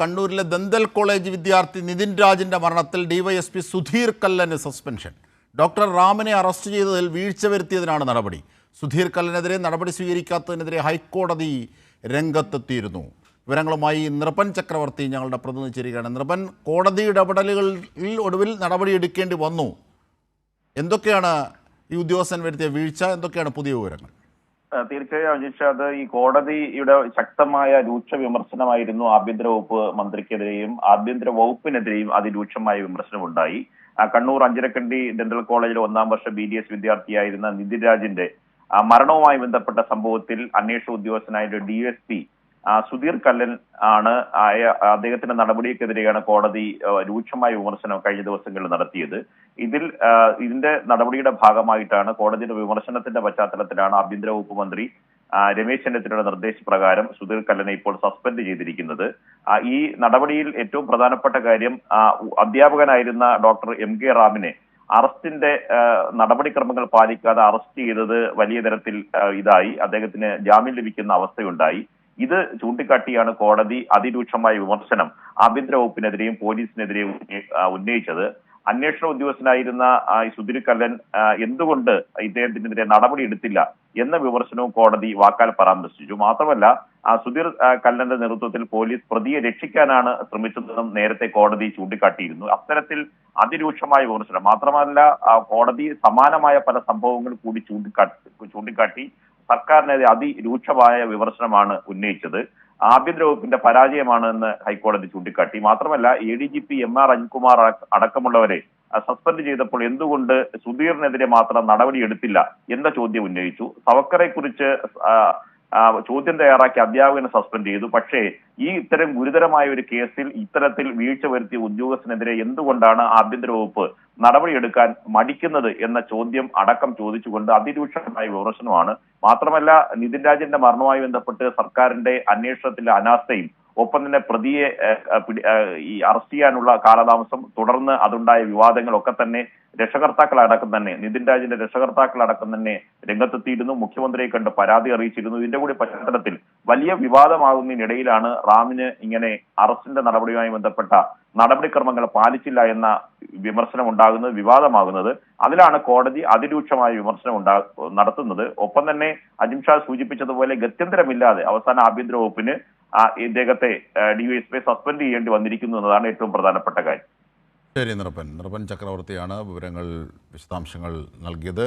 കണ്ണൂരിലെ dental college വിദ്യാർത്ഥി നിതിൻ രാജിൻ്റെ മരണത്തിൽ ഡിവൈഎസ്പി സുധീർ കല്ലന് സസ്പെൻഷൻ. ഡോക്ടർ റാമിനെ അറസ്റ്റ് ചെയ്തതിൽ വീഴ്ച വരുത്തിയതിനാണ് നടപടി. സുധീർ കല്ലനെതിരെ നടപടി സ്വീകരിക്കാത്തതിനെതിരെ ഹൈക്കോടതി രംഗത്തെത്തിയിരുന്നു. വിവരങ്ങളുമായി നൃപൻ ചക്രവർത്തി ഞങ്ങളുടെ പ്രതിനിധി ചേരുകയാണ്. നൃപൻ, കോടതി ഇടപെടലുകളിൽ ഒടുവിൽ നടപടിയെടുക്കേണ്ടി വന്നു. എന്തൊക്കെയാണ് ഈ ഉദ്യോഗസ്ഥൻ വരുത്തിയ വീഴ്ച? എന്തൊക്കെയാണ് പുതിയ വിവരങ്ങൾ? തീർച്ചയായും അജിത്, അത് ഈ കോടതിയുടെ ശക്തമായ രൂക്ഷ വിമർശനമായിരുന്നു ആഭ്യന്തര വകുപ്പ് മന്ത്രിക്കെതിരെയും ആഭ്യന്തര വകുപ്പിനെതിരെയും അതിരൂക്ഷമായ വിമർശനമുണ്ടായി. കണ്ണൂർ അഞ്ചരക്കണ്ടി ഡെന്റൽ കോളേജിലെ 1ാം വർഷ BDS വിദ്യാർത്ഥിയായിരുന്ന നിതിൻ രാജിന്റെ മരണവുമായി ബന്ധപ്പെട്ട സംഭവത്തിൽ അന്വേഷണ ഉദ്യോഗസ്ഥനായ DSP സുധീർ കല്ലൻ ആണ്. അദ്ദേഹത്തിന്റെ നടപടിക്കെതിരെയാണ് കോടതി രൂക്ഷമായ വിമർശനം കഴിഞ്ഞ ദിവസങ്ങളിൽ നടത്തിയത്. ഇതിന്റെ നടപടിയുടെ ഭാഗമായിട്ടാണ് കോടതിയുടെ വിമർശനത്തിന്റെ പശ്ചാത്തലത്തിലാണ് ആഭ്യന്തര വകുപ്പ് മന്ത്രി രമേശ് ചെന്നിത്തലയുടെ നിർദ്ദേശപ്രകാരം സുധീർ കല്ലനെ ഇപ്പോൾ സസ്പെൻഡ് ചെയ്തിരിക്കുന്നത്. ഈ നടപടിയിൽ ഏറ്റവും പ്രധാനപ്പെട്ട കാര്യം, അധ്യാപകനായിരുന്ന ഡോക്ടർ MK റാമിനെ അറസ്റ്റിന്റെ നടപടിക്രമങ്ങൾ പാലിക്കാതെ അറസ്റ്റ് ചെയ്തത് വലിയ തരത്തിൽ അദ്ദേഹത്തിന് ജാമ്യം ലഭിക്കുന്ന അവസ്ഥയുണ്ടായി. ഇത് ചൂണ്ടിക്കാട്ടിയാണ് കോടതി അതിരൂക്ഷമായ വിമർശനം ആഭ്യന്തര വകുപ്പിനെതിരെയും പോലീസിനെതിരെയും ഉന്നയിച്ചത്. അന്വേഷണ ഉദ്യോഗസ്ഥനായിരുന്ന സുധീർ കല്ലൻ എന്തുകൊണ്ട് ഇദ്ദേഹത്തിനെതിരെ നടപടി എടുത്തില്ല എന്ന വിമർശനവും കോടതി വാക്കാൽ പരാമർശിച്ചു. മാത്രമല്ല, സുധീർ കല്ലന്റെ നേതൃത്വത്തിൽ പോലീസ് പ്രതിയെ രക്ഷിക്കാനാണ് ശ്രമിച്ചതെന്നും നേരത്തെ കോടതി ചൂണ്ടിക്കാട്ടിയിരുന്നു. അത്തരത്തിൽ അതിരൂക്ഷമായ വിമർശനം മാത്രമല്ല, കോടതി സമാനമായ പല സംഭവങ്ങൾ കൂടി ചൂണ്ടിക്കാട്ടി സർക്കാരിനെതിരെ അതിരൂക്ഷമായ വിമർശനമാണ് ഉന്നയിച്ചത്. ആഭ്യന്തര വകുപ്പിന്റെ പരാജയമാണെന്ന് ഹൈക്കോടതി ചൂണ്ടിക്കാട്ടി. മാത്രമല്ല, ADGP MR അനിൽകുമാർ അടക്കമുള്ളവരെ സസ്പെൻഡ് ചെയ്തപ്പോൾ എന്തുകൊണ്ട് സുധീറിനെതിരെ മാത്രം നടപടിയെടുത്തില്ല എന്ന ചോദ്യം ഉന്നയിച്ചു. സവക്കറെ കുറിച്ച് ചോദ്യം തയ്യാറാക്കി അധ്യാപകനെ സസ്പെൻഡ് ചെയ്തു. പക്ഷേ ഇത്തരം ഗുരുതരമായ ഒരു കേസിൽ ഇത്തരത്തിൽ വീഴ്ച വരുത്തിയ ഉദ്യോഗസ്ഥനെതിരെ എന്തുകൊണ്ടാണ് ആഭ്യന്തര വകുപ്പ് നടപടിയെടുക്കാൻ മടിക്കുന്നത് എന്ന ചോദ്യം അടക്കം ചോദിച്ചുകൊണ്ട് അതിരൂക്ഷമായ വിമർശനമാണ്. മാത്രമല്ല, നിതിൻ രാജിന്റെ മരണവുമായി ബന്ധപ്പെട്ട് സർക്കാരിന്റെ അന്വേഷണത്തിലെ അനാസ്ഥയും ഒപ്പം തന്നെ പ്രതിയെ അറസ്റ്റ് ചെയ്യാനുള്ള കാലതാമസം, തുടർന്ന് അതുണ്ടായ വിവാദങ്ങളൊക്കെ തന്നെ നിതിൻ രാജിന്റെ രക്ഷകർത്താക്കളടക്കം തന്നെ രംഗത്തെത്തിയിരുന്നു. മുഖ്യമന്ത്രിയെ കണ്ട് പരാതി അറിയിച്ചിരുന്നു. ഇതിന്റെ കൂടി പശ്ചാത്തലത്തിൽ വലിയ വിവാദമാകുന്നതിനിടയിലാണ് റാമിന് ഇങ്ങനെ അറസ്റ്റിന്റെ നടപടിയുമായി ബന്ധപ്പെട്ട നടപടിക്രമങ്ങൾ പാലിച്ചില്ല എന്ന വിമർശനം ഉണ്ടാകുന്നത്, വിവാദമാകുന്നത്. അതിലാണ് കോടതി അതിരൂക്ഷമായ വിമർശനം നടത്തുന്നത്. ഒപ്പം തന്നെ അജിംഷാ സൂചിപ്പിച്ചതുപോലെ ഗത്യന്തരമില്ലാതെ അവസാന ആഭ്യന്തര വകുപ്പിന് ഇദ്ദേഹത്തെ DYSP സസ്പെൻഡ് ചെയ്യേണ്ടി വന്നിരിക്കുന്നു എന്നതാണ് ഏറ്റവും പ്രധാനപ്പെട്ട കാര്യം. ശരി, നൃപൻ ചക്രവർത്തിയാണ് വിവരങ്ങൾ, വിശദാംശങ്ങൾ നൽകിയത്.